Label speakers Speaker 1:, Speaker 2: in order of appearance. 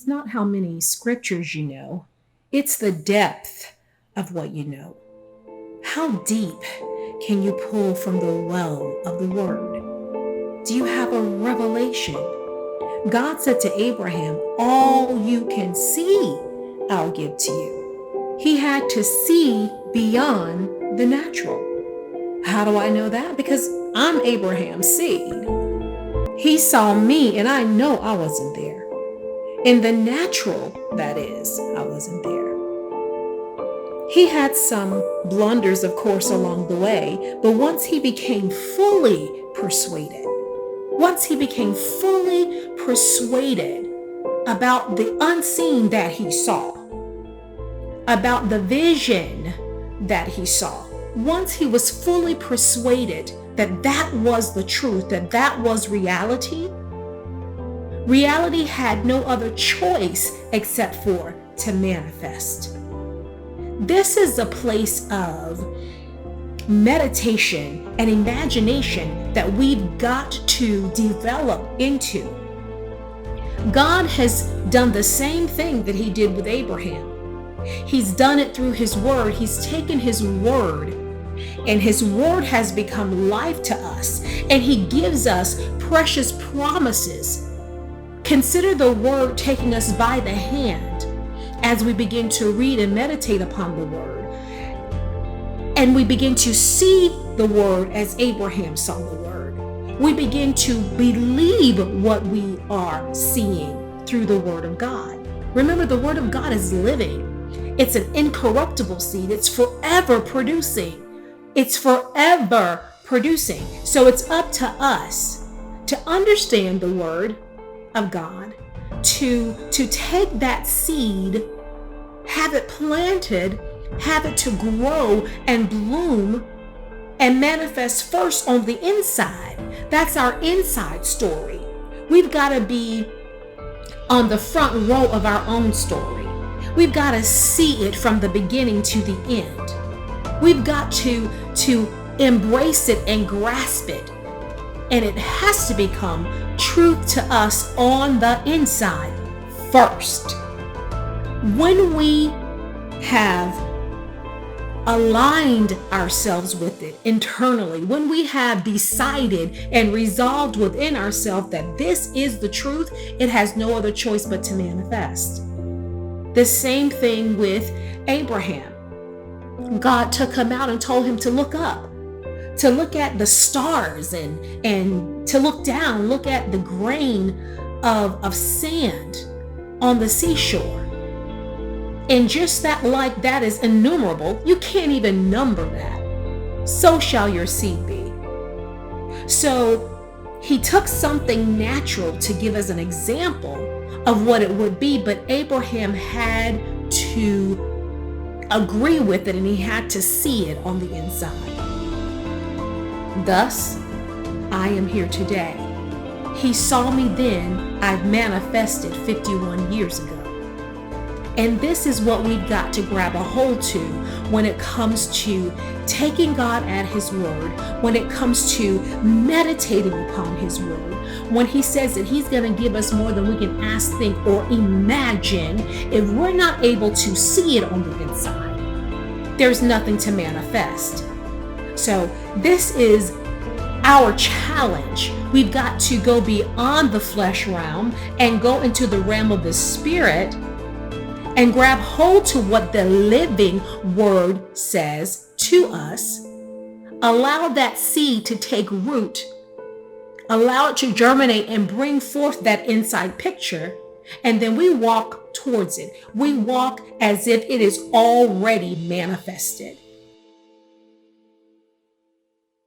Speaker 1: It's not how many scriptures you know, it's the depth of what you know. How deep can you pull from the well of the word? Do you have a revelation? God said to Abraham, all you can see, I'll give to you. He had to see beyond the natural. How do I know that? Because I'm Abraham's seed. He saw me and I know I wasn't there. In the natural, that is, I wasn't there. He had some blunders, of course, along the way, but once he became fully persuaded about the unseen that he saw, about the vision that he saw, once he was fully persuaded that that was the truth, that was reality, reality had no other choice except for to manifest. This is a place of meditation and imagination that we've got to develop into. God has done the same thing that he did with Abraham. He's done it through his word. He's taken his word, and his word has become life to us, and he gives us precious promises. Consider the word taking us by the hand as we begin to read and meditate upon the word. And we begin to see the word as Abraham saw the word. We begin to believe what we are seeing through the word of God. Remember, the word of God is living. It's an incorruptible seed. It's forever producing. So it's up to us to understand the word of God, to take that seed, have it planted, have it to grow and bloom and manifest first on the inside. That's our inside story. We've got to be on the front row of our own story. We've got to see it from the beginning to the end. We've got to embrace it and grasp it. And it has to become truth to us on the inside first. When we have aligned ourselves with it internally, when we have decided and resolved within ourselves that this is the truth, it has no other choice but to manifest. The same thing with Abraham. God took him out and told him to look up, to look at the stars and to look down, look at the grain of sand on the seashore. And just that, like that is innumerable. You can't even number that. So shall your seed be. So he took something natural to give us an example of what it would be, but Abraham had to agree with it and he had to see it on the inside. Thus, I am here today. He saw me then, I've manifested 51 years ago. And this is what we've got to grab a hold to when it comes to taking God at his word, when it comes to meditating upon his word, when he says that he's going to give us more than we can ask, think, or imagine. If we're not able to see it on the inside, there's nothing to manifest. So this is our challenge. We've got to go beyond the flesh realm and go into the realm of the spirit and grab hold to what the living word says to us. Allow that seed to take root. Allow it to germinate and bring forth that inside picture. And then we walk towards it. We walk as if it is already manifested.